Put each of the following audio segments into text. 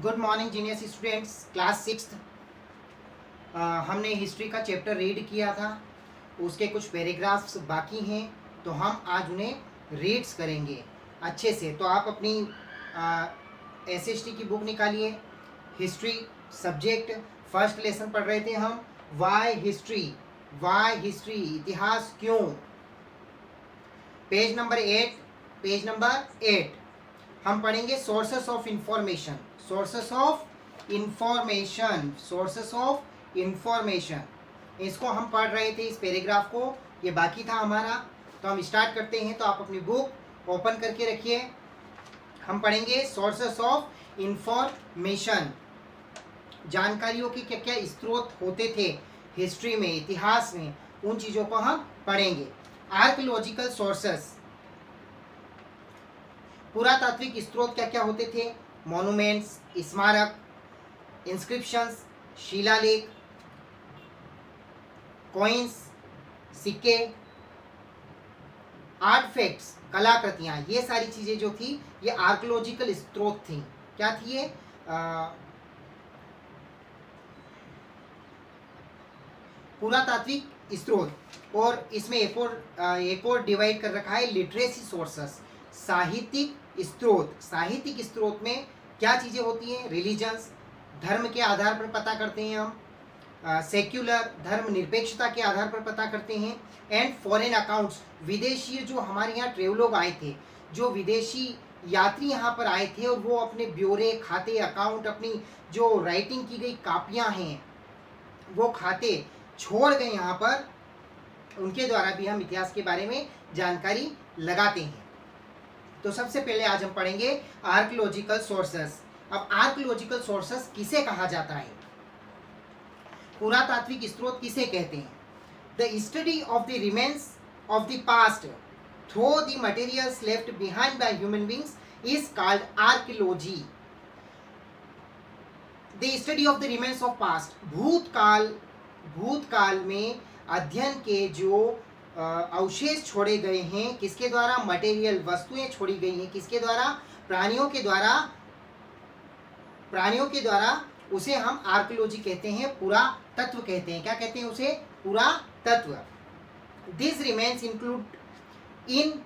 Good morning genius students, class 6th। हमने history का chapter read किया था, उसके कुछ पैराग्राफ्स बाकी हैं, तो हम आज उन्हें रीड्स करेंगे अच्छे से। तो आप अपनी एसएसटी की बुक निकालिए। हिस्ट्री सब्जेक्ट फर्स्ट लेसन पढ़ रहे थे हम, वाई हिस्ट्री, इतिहास क्यों। पेज नंबर 8 हम पढ़ेंगे सोर्सेस ऑफ इंफॉर्मेशन। इसको हम पढ़ रहे थे, इस पैराग्राफ को, ये बाकी था हमारा। तो हम स्टार्ट करते हैं। तो आप अपनी बुक ओपन करके रखिए। हम पढ़ेंगे सोर्सेस ऑफ इंफॉर्मेशन, जानकारियों के क्या क्या स्रोत होते थे हिस्ट्री में, इतिहास में, उन चीज़ों को हम पढ़ेंगे। आर्कियोलॉजिकल सोर्सेस, पुरातात्विक स्रोत क्या क्या होते थे। मॉन्यूमेंट्स, स्मारक, इंस्क्रिप्शंस, शिलालेख, कॉइन्स, सिक्के, आर्टफैक्ट्स, कलाकृतियाँ, ये सारी चीज़ें जो थी ये आर्कियोलॉजिकल स्रोत थी। क्या थी ये? पुरातात्विक स्रोत। और इसमें एक और डिवाइड कर रखा है, लिटरेसी सोर्सेस, साहित्यिक स्रोत में क्या चीज़ें होती हैं? रिलीजन्स, धर्म के आधार पर पता करते हैं हम। सेक्युलर, धर्म निरपेक्षता के आधार पर पता करते हैं। एंड फॉरेन अकाउंट्स, विदेशी जो हमारे यहाँ ट्रेवलोग आए थे, जो विदेशी यात्री यहाँ पर आए थे, और वो अपने ब्यौरे, खाते, अकाउंट, अपनी जो राइटिंग की गई कापियाँ हैं, वो खाते छोड़ गए यहाँ पर, उनके द्वारा भी हम इतिहास के बारे में जानकारी लगाते हैं। तो सबसे पहले आज हम पढ़ेंगे आर्कियोलॉजिकल सोर्सेस। अब आर्कियोलॉजिकल सोर्सेस किसे कहा जाता है? पुरातात्विक स्रोत किसे कहते हैं? The study of the remains of the past through the materials left behind by human beings is called archaeology. The study of the remains of past, भूतकाल में अध्ययन के जो अवशेष छोड़े गए हैं, किसके द्वारा? मटेरियल, वस्तुएं छोड़ी गई हैं, किसके द्वारा? प्राणियों के द्वारा उसे हम आर्कियोलॉजी कहते हैं, पुरातत्व कहते हैं। क्या कहते हैं उसे? पुरातत्व। दिस रिमेन्स इंक्लूड, इन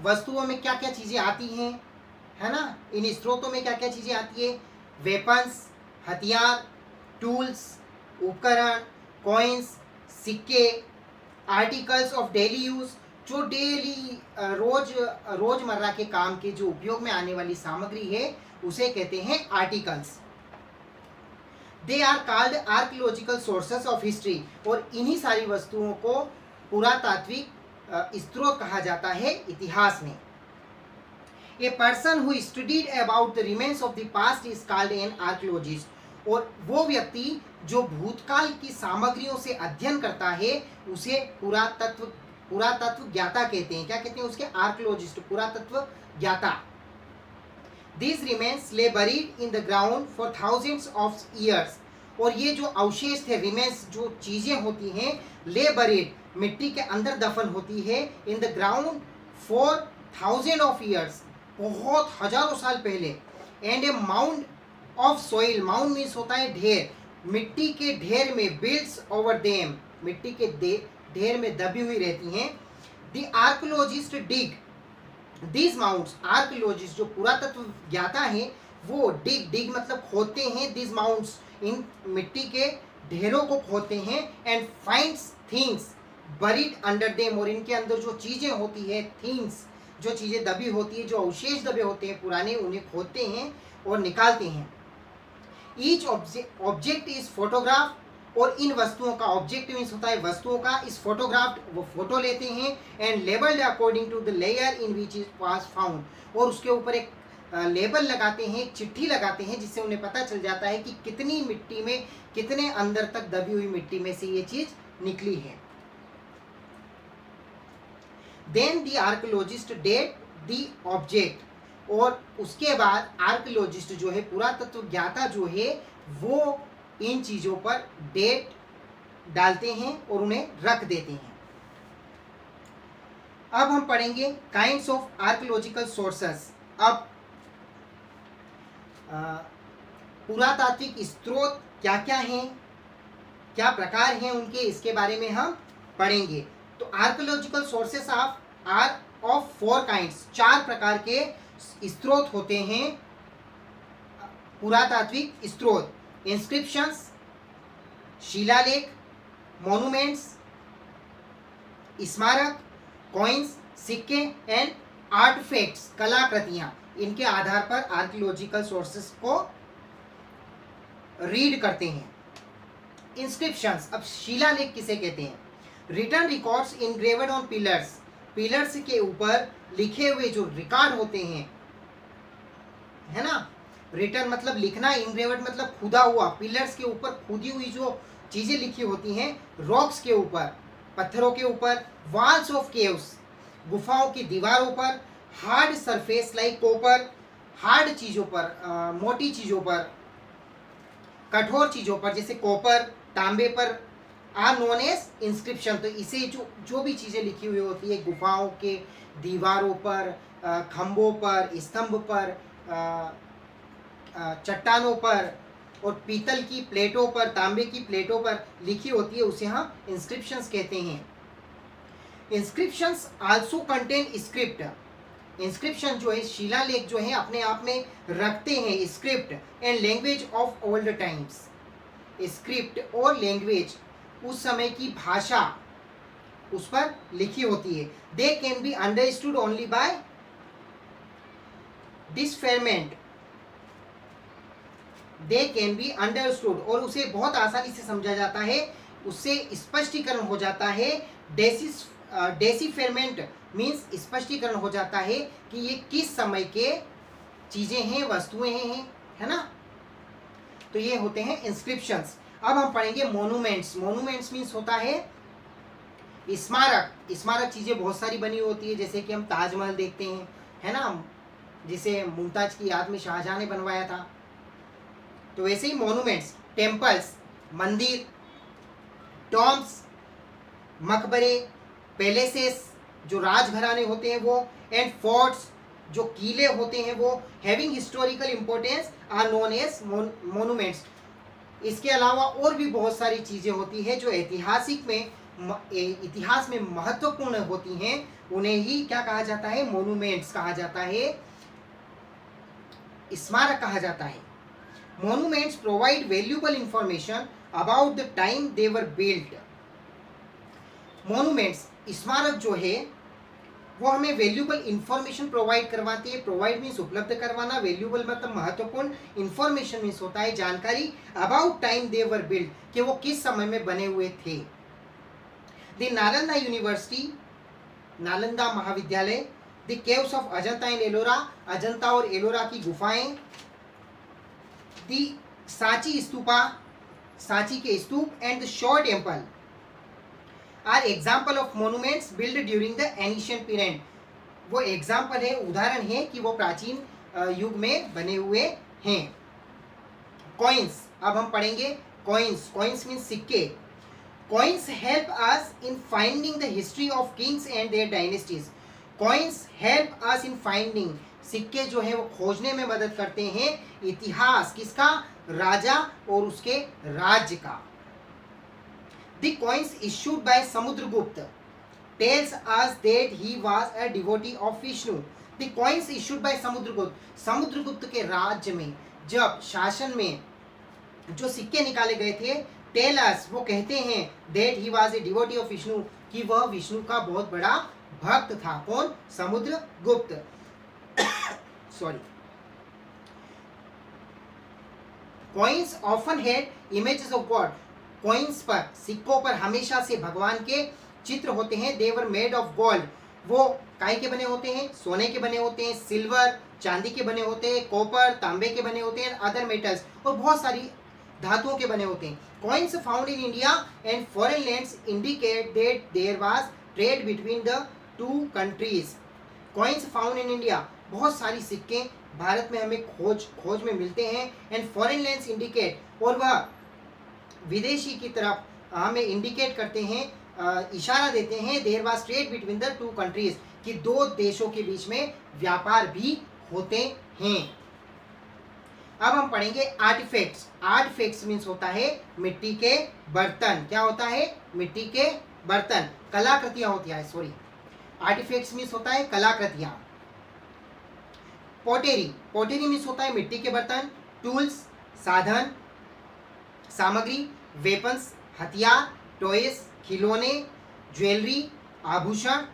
वस्तुओं में क्या क्या चीजें आती हैं, है ना? इन स्रोतों में क्या क्या चीजें आती है? वेपन्स, हथियार, टूल्स, उपकरण, कॉइन्स, सिक्के, आर्टिकल्स ऑफ डेली यूज, जो डेली रोजमर्रा के काम के जो उपयोग में आने वाली सामग्री है, उसे कहते हैं articles. They are called archaeological sources of history. और इन्हीं सारी वस्तुओं को पुरातात्विक स्रोत कहा जाता है इतिहास में। A person who studied about the remains of the past is called an archaeologist. और वो व्यक्ति जो भूतकाल की सामग्रियों से अध्ययन करता है, उसे पुरातत्व ज्ञाता कहते हैं। क्या कहते हैं उसके? आर्कियोलॉजिस्ट, पुरातत्व ज्ञाता। These remains lay buried in the ground for thousands of years। और ये जो अवशेष थे, रिमेन्स, जो चीजें होती हैं, ले बरीड, मिट्टी के अंदर दफन होती है, in the ground for thousand of years, बहुत हजारों साल पहले। And A mound of soil, mound means होता है ढेर, मिट्टी के ढेर में, बिल्ड्स ओवर देम, मिट्टी के ढेर में दबी हुई रहती हैं। The archaeologist dig this mounts, archaeologist जो पुरातत्व ज्ञाता हैं, वो डिग मतलब खोदते हैं, दिस माउंट्स, इन मिट्टी के ढेरों को खोदते हैं। And finds things buried under them, और इनके अंदर जो चीजें होती है, थिंग्स, जो चीजें दबी होती है, जो अवशेष दबे होते हैं पुराने, उन्हें खोदते हैं और निकालते हैं। ईच ऑब्जेक्ट इज फोटोग्राफ, और इन वस्तुओं का, ऑब्जेक्ट मीन्स होता है वस्तुओं का, इस फोटोग्राफ, वो फोटो लेते हैं। And labelled according to the layer in which is was found, और उसके ऊपर एक लेबल लगाते हैं, एक चिट्ठी लगाते हैं, जिससे उन्हें पता चल जाता है कि कितनी मिट्टी में, कितने अंदर तक दबी हुई मिट्टी में से ये चीज निकली है। Then the archaeologist date the object, और उसके बाद आर्कियोलॉजिस्ट जो है, पुरातत्व ज्ञाता जो है, वो इन चीजों पर डेट डालते हैं और उन्हें रख देते हैं। अब हम पढ़ेंगे काइंड्स ऑफ आर्कियोलॉजिकल सोर्सेस। अब पुरातात्विक स्रोत क्या क्या हैं, क्या प्रकार हैं उनके, इसके बारे में हम पढ़ेंगे। तो archaeological sources are of 4 kinds, 4 प्रकार के स्रोत होते हैं पुरातात्विक स्रोत। इंस्क्रिप्शंस, शिलालेख, मॉन्यूमेंट्स, स्मारक, कॉइन्स, सिक्के एंड आर्टिफैक्ट्स, कलाकृतियां। इनके आधार पर आर्कियोलॉजिकल सोर्सेस को रीड करते हैं। इंस्क्रिप्शंस, अब शिलालेख किसे कहते हैं? Written records engraved on pillars, pillars के ऊपर लिखे हुए जो रिकॉर्ड होते हैं, है ना। रिटन मतलब लिखना, इनग्रेव्ड मतलब खुदा हुआ, पिलर्स के ऊपर खुदी हुई जो चीजें लिखी होती हैं, रॉक्स के ऊपर, पत्थरों के ऊपर, वॉल्स ऑफ केव्स, गुफाओं की दीवारों पर, hard surface like copper, hard चीजों पर, मोटी चीजों पर, कठोर चीजों पर जैसे कॉपर, तांबे पर, आर नोन एज इंस्क्रिप्शन। तो इसे जो भी चीजें लिखी हुई होती है गुफाओं के दीवारों पर, खंभों पर, स्तंभ पर, चट्टानों पर और पीतल की प्लेटों पर, तांबे की प्लेटों पर लिखी होती है, उसे हम इंस्क्रिप्शंस कहते हैं। Inscriptions also contain script. Inscription जो है, शिलालेख जो है, अपने आप में रखते हैं script and language of old times. Script और लैंग्वेज, उस समय की भाषा उस पर लिखी होती है। They can be understood only by decipherment, they can be understood, और उसे बहुत आसानी से समझा जाता है, उससे स्पष्टीकरण हो जाता है। डेसिफरमेंट मीन्स स्पष्टीकरण हो जाता है कि ये किस समय के चीजें हैं, वस्तुएं हैं, है ना। तो ये होते हैं इंस्क्रिप्शंस। अब हम पढ़ेंगे मोन्यूमेंट्स। मोन्यूमेंट्स मीन्स होता है स्मारक। स्मारक चीजें बहुत सारी बनी होती है, जैसे कि हम ताजमहल देखते हैं, है ना, जिसे मुमताज की याद में शाहजहां ने बनवाया था। तो वैसे ही मोन्यूमेंट्स, टेम्पल्स, मंदिर, टॉम्ब्स, मकबरे, पैलेसेस जो राजघराने होते हैं वो, एंड फोर्ट्स जो किले होते हैं वो, having historical importance are known as monuments. इसके अलावा और भी बहुत सारी चीजें होती हैं जो इतिहास में महत्वपूर्ण होती हैं, उन्हें ही क्या कहा जाता है? मोन्यूमेंट्स कहा जाता है, स्मारक कहा जाता है। Monuments provide valuable information about the time they were built. Monuments, स्मारक जो है वो हमें वैल्यूबल इंफॉर्मेशन प्रोवाइड करवाती है। प्रोवाइड मीन्स उपलब्ध करवाना, वैल्यूबल मतलब महत्वपूर्ण, इंफॉर्मेशन मीन्स होता है जानकारी, about time they were build, कि वो किस समय में बने हुए थे। द नालंदा यूनिवर्सिटी, नालंदा महाविद्यालय, the caves of Ajanta and Ellora, Ajanta और एलोरा की गुफाएं, दी सांची स्तूपा, सांची के स्तूप, and the shore temple are example of monuments build during the ancient period. वो एग्जाम्पल है, उदाहरण है कि वो प्राचीन युग में बने हुए हैं। कॉइन्स, अब हम पढ़ेंगे कॉइन्स। कॉइन्स मीन्स सिक्के। Coins help us in finding the history of kings and their dynasties. Coins help us in finding, सिक्के जो है वो खोजने में मदद करते हैं इतिहास किसका? राजा और उसके राज्य का। The coins issued by Samudragupta tells us that he was a devotee of Vishnu. The coins issued by Samudragupta, Samudragupta के राज्य में जब शासन में जो सिक्के निकाले गए थे, टेल अस, वो कहते हैं, that he was a devotee of Vishnu, कि वह विष्णु का बहुत बड़ा भक्त था। कौन? Samudragupta. Sorry. Coins often had images of God. Coins पर, सिक्कों पर हमेशा से भगवान के चित्र होते हैं। दे वर मेड ऑफ गोल्ड, वो काय के बने होते हैं? सोने के बने होते हैं। सिल्वर, चांदी के बने होते हैं। कॉपर, तांबे के बने होते हैं। अदर मेटल्स, और बहुत सारी धातुओं के बने होते हैं। Coins found in India and foreign lands indicate that there was trade between the two countries. Coins found in India, बहुत सारी सिक्के भारत में हमें खोज में मिलते हैं। एंड फॉरेन लैंड्स इंडिकेट, और वह विदेशी की तरफ हमें इंडिकेट करते हैं, इशारा देते हैं, there was trade between the two countries, कि दो देशों के बीच में व्यापार भी होते हैं। अब हम पढ़ेंगे आर्टिफैक्ट्स। आर्टिफैक्ट्स मीन्स होता है मिट्टी के बर्तन। क्या होता है? मिट्टी के बर्तन, कलाकृतियां होती है। सॉरी, आर्टिफैक्ट्स मीन्स होता है कलाकृतियां। पोटेरी, पोटेरी मीन्स होता है मिट्टी के बर्तन। टूल्स, साधन, सामग्री, वेपन्स, हथियार, टॉयज, खिलौने, ज्वेलरी, आभूषण,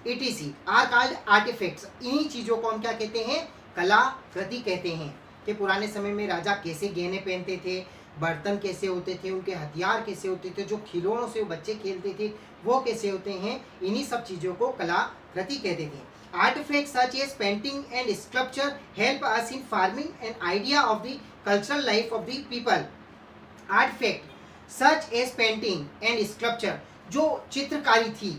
etc आर कॉल्ड आर्टिफैक्ट्स। इन्हीं चीजों को हम क्या कहते हैं? कलाकृति कहते हैं। कि पुराने समय में राजा कैसे गहने पहनते थे, बर्तन कैसे होते थे, उनके हथियार कैसे होते थे, जो खिलौनों से बच्चे खेलते थे वो कैसे होते हैं, इन्हीं सब चीजों को कलाकृति कहते थे। Artifacts such as painting and sculpture help us in forming an idea of the cultural life of the people. Artifact such as painting and sculpture, जो चित्रकारी थी,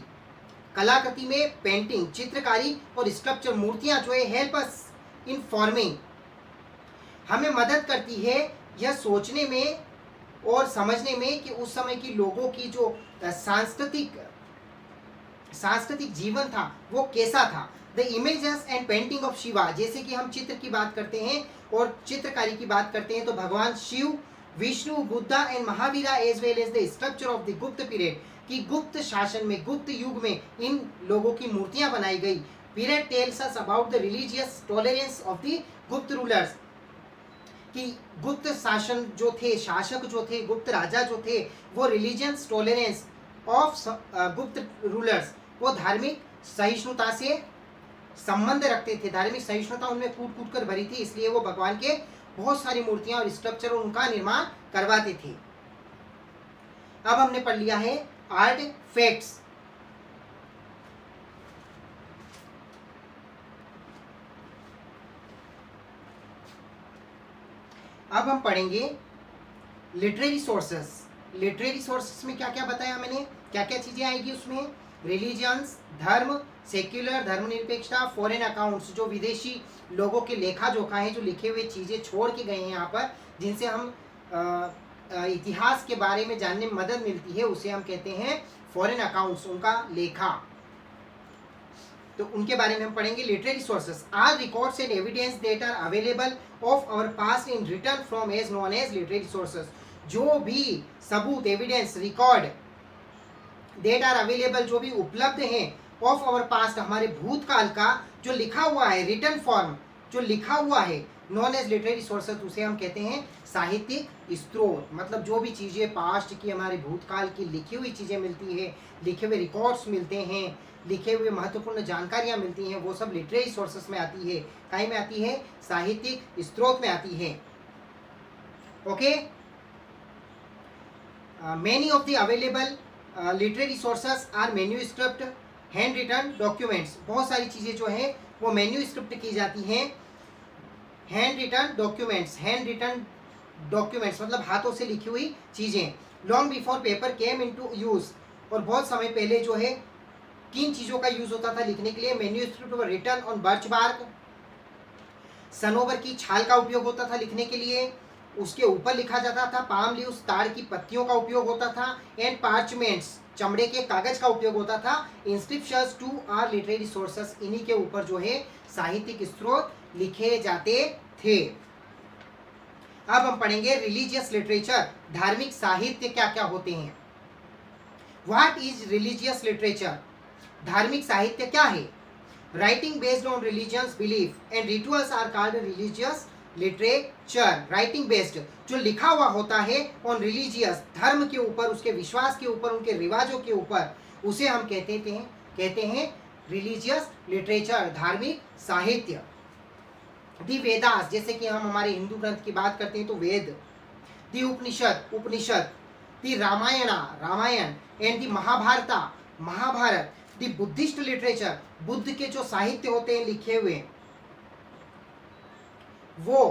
कलाकृति में पेंटिंग, चित्रकारी और स्कल्पचर, मूर्तियां जो है, हेल्प अस इन फॉर्मिंग, हमें मदद करती है यह सोचने में और समझने में कि उस समय की लोगों की जो सांस्कृतिक जीवन था वो कैसा था। The images and painting of Shiva, जैसे कि हम चित्र की बात करते हैं और चित्रकारी की बात करते हैं तो भगवान Shiva, Vishnu, Buddha and Mahavira as well as the structure of the Gupta period, कि गुप्त शासन में, गुप्त युग में इन लोगों की मूर्तियां बनाई गई। Period tells us about the religious tolerance of the गुप्त रूलर्स, कि गुप्त शासन जो थे, शासक जो थे, गुप्त राजा जो थे, वो रिलीजियस टॉलरेंस ऑफ गुप्त रूलर्स, वो धार्मिक सहिष्णुता से संबंध रखते थे। धार्मिक सहिष्णुता उनमें कूट कूट कर भरी थी, इसलिए वो भगवान के बहुत सारी मूर्तियां और स्ट्रक्चर उनका निर्माण करवाते थे। अब हमने पढ़ लिया है आर्टिफैक्ट्स। अब हम पढ़ेंगे लिटरेरी सोर्सेस। लिटरेरी सोर्सेस में क्या क्या बताया मैंने, क्या क्या चीजें आएगी उसमें? रिलीजियंस, धर्म, सेक्युलर, धर्मनिरपेक्षता, फॉरेन अकाउंट्स, जो विदेशी लोगों के लेखा जोखा है, जो लिखे हुए चीजें छोड़ के गए हैं यहाँ पर, जिनसे हम इतिहास के बारे में जानने में मदद मिलती है, उसे हम कहते हैं फॉरेन अकाउंट्स, उनका लेखा। तो उनके बारे में हम पढ़ेंगे। Literary sources are records and evidence that are available of our past in written from as known as literary sources, जो भी सबूत, evidence, record that are available, जो भी उपलब्ध हैं, ऑफ आवर पास्ट, हमारे भूतकाल का जो लिखा हुआ है, रिटर्न फॉर्म जो लिखा हुआ है, नॉन एज लिटरेरी सोर्सेस, उसे हम कहते हैं साहित्यिक स्रोत। मतलब जो भी चीज़ें पास्ट की, हमारे भूतकाल की लिखी हुई चीज़ें मिलती है, लिखे हुए रिकॉर्ड्स मिलते हैं, लिखे हुए महत्वपूर्ण जानकारियाँ मिलती हैं, वो सब लिटरेरी सोर्सेस में आती है। कहीं में आती है? साहित्यिक स्रोत में आती है। Okay, many of the available literary sources are manuscript, hand written documents. बहुत सारी चीज़ें जो है वो मैन्यूस्क्रिप्ट की जाती हैं। Hand written documents, hand written documents मतलब हाथों से लिखी हुई चीज़ें। Long before paper came into use, और बहुत समय पहले जो है किन चीज़ों का यूज होता था लिखने के लिए? Manuscript were written on birch bark, सनोवर की छाल का उपयोग होता था लिखने के लिए, उसके ऊपर लिखा जाता था। पाम लीव्स, ताड़ की पत्तियों का उपयोग होता था। एंड पार्चमेंट्स, चमड़े के कागज का उपयोग होता था। Inscriptions too are literary sources, इन्हीं के ऊपर जो है साहित्यिक स्रोत लिखे जाते थे। अब हम पढ़ेंगे रिलीजियस लिटरेचर, धार्मिक साहित्य क्या क्या होते हैं। What is religious literature? धार्मिक साहित्य क्या है? Writing based on religious belief and rituals are called religious literature. Writing based, जो लिखा हुआ होता है ऑन रिलीजियस, धर्म के ऊपर, उसके विश्वास के ऊपर, उनके रिवाजों के ऊपर, उसे हम कहते हैं रिलीजियस लिटरेचर, धार्मिक साहित्य। दी वेदास, जैसे कि हम हमारे हिंदू ग्रंथ की बात करते हैं तो Veda. The Upanishad. The Ramayana and the Mahabharata. The Buddhist literature, Buddha के जो साहित्य होते हैं लिखे हुए वो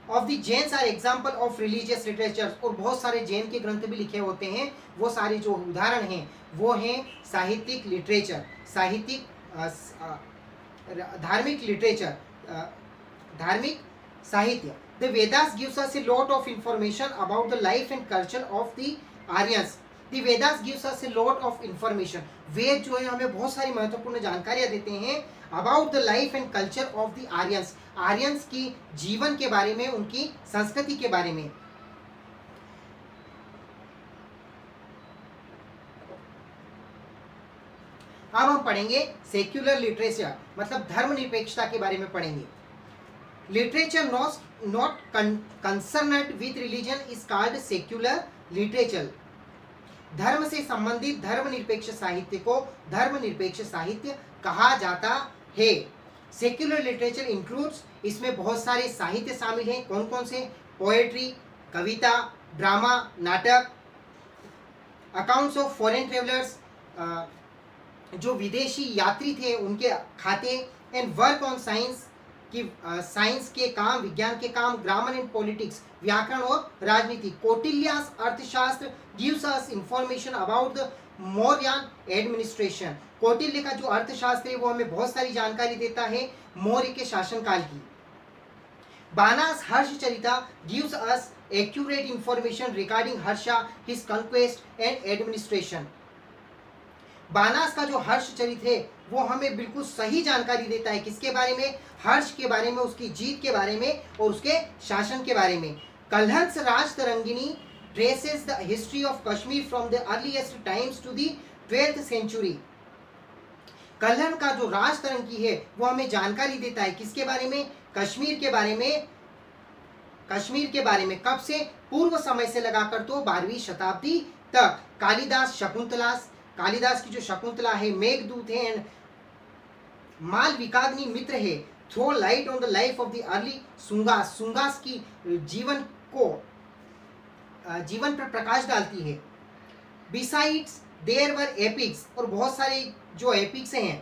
of the Jains are example of religious literature, और बहुत सारे जैन के ग्रंथ भी लिखे होते हैं। वो सारे जो उदाहरण हैं वो हैं साहित्यिक लिटरेचर, साहित्यिक धार्मिक लिटरेचर, धार्मिक साहित्य। The Vedas gives us a lot of information about the life and culture of the Aryans, the Vedas gives us a lot of information, Veda जो है हमें बहुत सारी महत्वपूर्ण जानकारियां देते हैं about the life and culture of the Aryans, Aryans की जीवन के बारे में, उनकी संस्कृति के बारे में। अब हम पढ़ेंगे सेक्युलर लिटरेचर, मतलब धर्मनिरपेक्षता के बारे में पढ़ेंगे। Literature not concerned with religion is called secular literature. धर्म से संबंधित धर्मनिरपेक्ष साहित्य को धर्मनिरपेक्ष साहित्य कहा जाता है। सेक्युलर लिटरेचर इंक्लूड्स, इसमें बहुत सारे साहित्य शामिल हैं। कौन कौन से? पोएट्री, कविता, ड्रामा, नाटक, अकाउंट्स ऑफ फॉरेन ट्रेवलर्स, जो विदेशी यात्री थे उनके खाते, एंड वर्क ऑन साइंस की साइंस के काम, विज्ञान के काम, ग्रामर एंड पॉलिटिक्स, व्याकरण और राजनीति। कौटिल्यास अर्थशास्त्र gives us information about the Mauryan administration. Kautilya का जो अर्थशास्त्र है वो हमें बहुत सारी जानकारी देता है मौर्य के शासनकाल की। Bana's Harshacharita gives us accurate information regarding Harsha, his conquest and administration. Bana's का जो हर्षचरित है वो हमें बिल्कुल सही जानकारी देता है, किसके बारे में? हर्ष के बारे में, उसकी जीत के बारे में और उसके शासन के बारे में। Kalhana's Rajatarangini traces the history of Kashmir from the earliest times to the 12th century. Kalhana का जो राजतरंगी है वो हमें जानकारी देता है किसके बारे में? कश्मीर के बारे में। कश्मीर के बारे में कब से? पूर्व समय से लगाकर तो 12वीं शताब्दी तक। कालिदास शकुंतलास, कालिदास की जो शकुंतला है, मेघदूत है, एंड मालविकाग्नि मित्र है, throw light on the life of the early Sungas, Sungas की जीवन पर प्रकाश डालती है। बिसाइड्स देयर वर एपिक्स, और बहुत सारे जो एपिक्स हैं,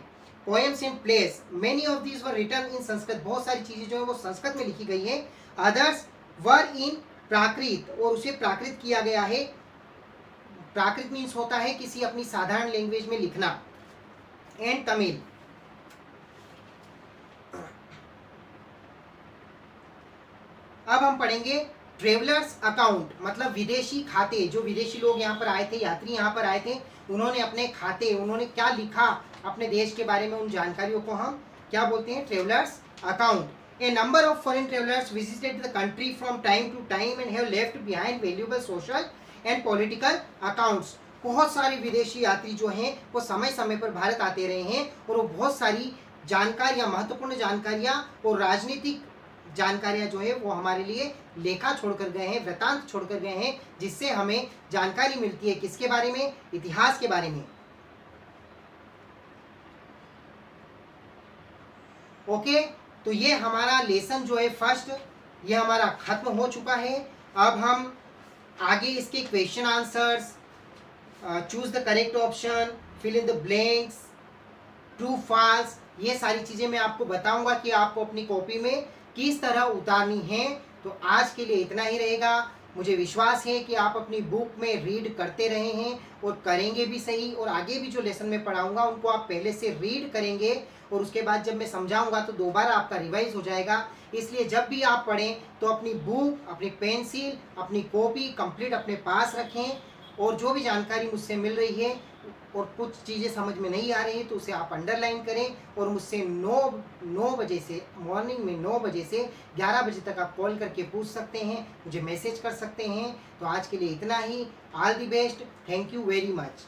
poems and plays, many of these were written in Sanskrit, बहुत सारी चीजें जो है वो संस्कृत में लिखी गई हैं। अदर्स वर इन प्राकृत, और उसे प्राकृत किया गया है। प्राकृत मीन्स होता है किसी अपनी साधारण लैंग्वेज में लिखना। एंड तमिल। अब हम पढ़ेंगे ट्रेवलर्स अकाउंट, मतलब विदेशी खाते। जो विदेशी लोग यहाँ पर आए थे, यात्री यहाँ पर आए थे, उन्होंने अपने खाते, उन्होंने क्या लिखा अपने देश के बारे में, उन जानकारियों को हम क्या बोलते हैं? Travellers account. A number of foreign travellers visited the country from time to time and have left behind valuable social and political accounts. बहुत सारे विदेशी यात्री जो हैं वो समय समय पर भारत आते रहे हैं और वो बहुत सारी जानकारियां, महत्वपूर्ण जानकारियां और राजनीतिक जानकारियां जो है वो हमारे लिए लेखा छोड़कर गए हैं, वृतांत छोड़कर गए हैं, जिससे हमें जानकारी मिलती है किसके बारे में? इतिहास के बारे में। ओके, तो ये हमारा लेसन जो है फर्स्ट, ये हमारा खत्म हो चुका है। अब हम आगे इसके question answers, choose the correct option, fill in the blanks, true false, ये सारी चीज़ें मैं आपको बताऊंगा कि आपको अपनी कॉपी में किस तरह उतारनी है। तो आज के लिए इतना ही रहेगा। मुझे विश्वास है कि आप अपनी बुक में रीड करते रहे हैं और करेंगे भी सही, और आगे भी जो लेसन में पढ़ाऊंगा उनको आप पहले से रीड करेंगे और उसके बाद जब मैं समझाऊंगा तो दोबारा आपका रिवाइज हो जाएगा। इसलिए जब भी आप पढ़ें तो अपनी बुक, अपनी पेंसिल, अपनी कॉपी कंप्लीट अपने पास रखें, और जो भी जानकारी मुझसे मिल रही है और कुछ चीज़ें समझ में नहीं आ रही हैं तो उसे आप अंडरलाइन करें, और मुझसे 9 बजे से, मॉर्निंग में 9 बजे से 11 बजे तक आप कॉल करके पूछ सकते हैं, मुझे मैसेज कर सकते हैं। तो आज के लिए इतना ही। All the best, thank you very much.